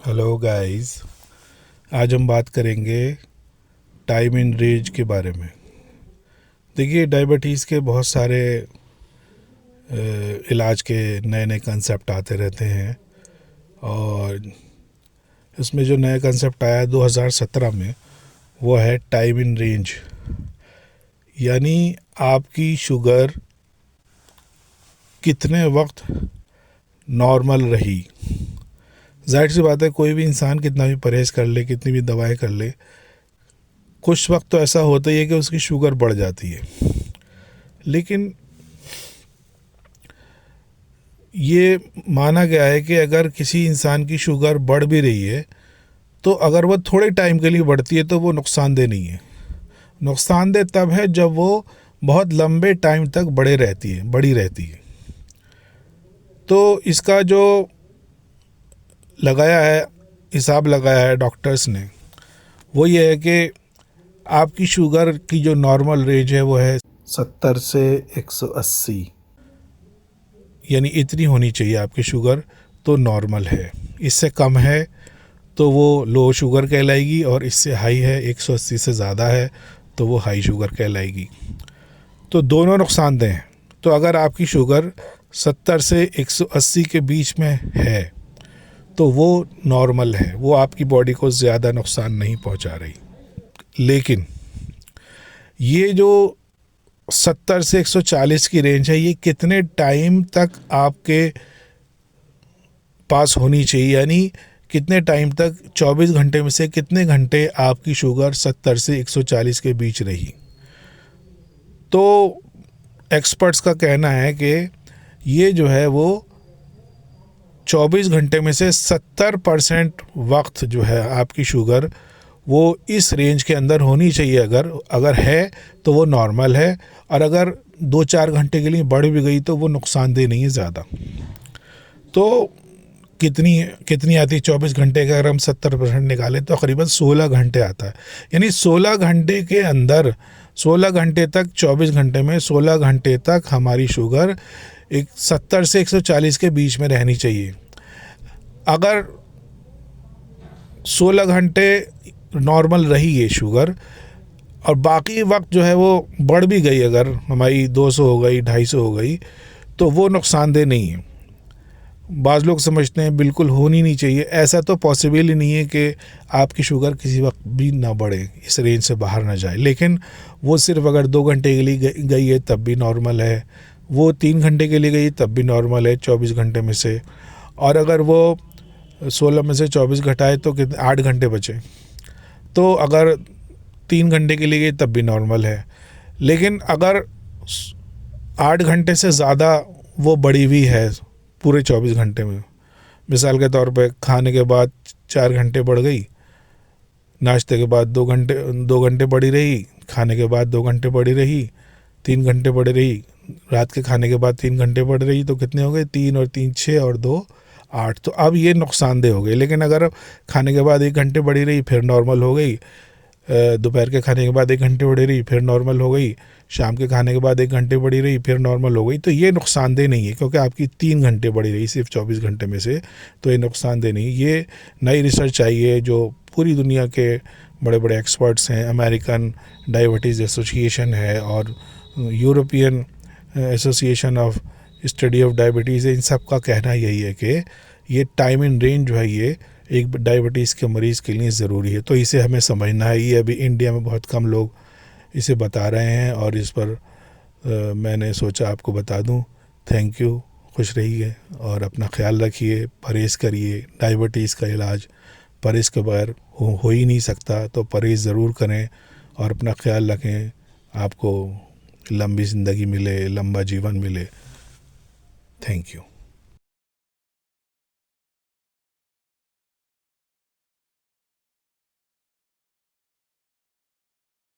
Hello guys, आज हम बात करेंगे टाइम इन रेंज के बारे में। देखिए, डायबिटीज़ के बहुत सारे इलाज के नए नए कंसेप्ट आते रहते हैं। और इसमें जो नया कंसेप्ट आया है 2017 में, वो है टाइम इन रेंज। यानी आपकी शुगर कितने वक्त नॉर्मल रही। जाहिर सी बात है, कोई भी इंसान कितना भी परहेज़ कर ले, कितनी भी दवाएं कर ले, कुछ वक्त तो ऐसा होता ही है कि उसकी शुगर बढ़ जाती है। लेकिन ये माना गया है कि अगर किसी इंसान की शुगर बढ़ भी रही है, तो अगर वो थोड़े टाइम के लिए बढ़ती है तो वो नुकसानदेह नहीं है। नुकसानदेह तब है जब वो बहुत लंबे टाइम तक बड़ी रहती है। तो इसका जो हिसाब लगाया है डॉक्टर्स ने, वो ये है कि आपकी शुगर की जो नॉर्मल रेंज है वो है 70 से 180। यानी इतनी होनी चाहिए आपकी शुगर, तो नॉर्मल है। इससे कम है तो वो लो शुगर कहलाएगी, और इससे हाई है 180 से ज़्यादा है तो वो हाई शुगर कहलाएगी। तो दोनों नुकसानदेह हैं। तो अगर आपकी शुगर 70 से 180 के बीच में है तो वो नॉर्मल है, वो आपकी बॉडी को ज़्यादा नुकसान नहीं पहुंचा रही। लेकिन ये जो 70 से 140 की रेंज है, ये कितने टाइम तक आपके पास होनी चाहिए, यानी कितने टाइम तक, 24 घंटे में से कितने घंटे आपकी शुगर 70 से 140 के बीच रही। तो एक्सपर्ट्स का कहना है कि ये जो है वो 24 घंटे में से 70% वक्त जो है आपकी शुगर वो इस रेंज के अंदर होनी चाहिए। अगर है तो वो नॉर्मल है, और अगर 2-4 घंटे के लिए बढ़ भी गई तो वो नुकसानदेह नहीं है ज़्यादा। तो कितनी आती है 24 घंटे का? अगर हम 70% निकालें तो तकरीबन 16 घंटे आता है। यानी 16 घंटे के अंदर, 16 घंटे तक, 24 घंटे में 16 घंटे तक हमारी शुगर 70 से 140 के बीच में रहनी चाहिए। अगर 16 घंटे नॉर्मल रही ये शुगर, और बाकी वक्त जो है वो बढ़ भी गई, अगर हमारी 200 हो गई, 250 हो गई, तो वो नुकसानदेह नहीं है। बाज़ लोग समझते हैं बिल्कुल होनी नहीं चाहिए। ऐसा तो पॉसिबल ही नहीं है कि आपकी शुगर किसी वक्त भी ना बढ़े, इस रेंज से बाहर ना जाए। लेकिन वो सिर्फ अगर 2 घंटे के लिए गई है तब भी नॉर्मल है, वो 3 घंटे के लिए गई तब भी नॉर्मल है 24 घंटे में से। और अगर वो 16 में से 24 घटाए तो कितने, 8 घंटे बचे। तो अगर 3 घंटे के लिए गई तब भी नॉर्मल है। लेकिन अगर 8 घंटे से ज़्यादा वो बढ़ी हुई है पूरे 24 घंटे में, मिसाल के तौर पे खाने के बाद 4 घंटे बढ़ गई, नाश्ते के बाद 2 घंटे बढ़ी रही, खाने के बाद 2 घंटे बढ़ी रही, 3 घंटे बढ़ी रही, रात के खाने के बाद 3 घंटे बढ़ रही, तो कितने हो गए? 3 और 3 6 और 2 8। तो अब ये नुकसानदेह हो गए। लेकिन अगर खाने के बाद 1 घंटे बढ़ी रही, फिर नॉर्मल हो गई, दोपहर के खाने के बाद 1 घंटे बढ़ी रही, फिर नॉर्मल हो गई, शाम के खाने के बाद 1 घंटे बढ़ी रही, फिर नॉर्मल हो गई, तो ये नुकसानदेह नहीं है, क्योंकि आपकी 3 घंटे बढ़ी रही सिर्फ 24 घंटे में से, तो ये नुकसानदेह नहीं। ये नई रिसर्च आई है जो पूरी दुनिया के बड़े बड़े एक्सपर्ट्स हैं, अमेरिकन डायबिटीज़ एसोसिएशन है और European association of study of diabetes है। इन सब का कहना यही है कि ये टाइम इन रेंज जो है, ये एक डायबिटीज़ के मरीज़ के लिए ज़रूरी है। तो इसे हमें समझना है। ये अभी इंडिया में बहुत कम लोग इसे बता रहे हैं, और इस पर मैंने सोचा आपको बता दूं। Thank you. खुश रहिए और अपना ख्याल रखिए, परहेज़ करिए। डायबिटीज़ का इलाज परहेज़ के बगैर हो ही नहीं सकता, तो परहेज़ ज़रूर करें और अपना ख्याल रखें। आपको लंबी ज़िंदगी मिले, लंबा जीवन मिले। Thank you.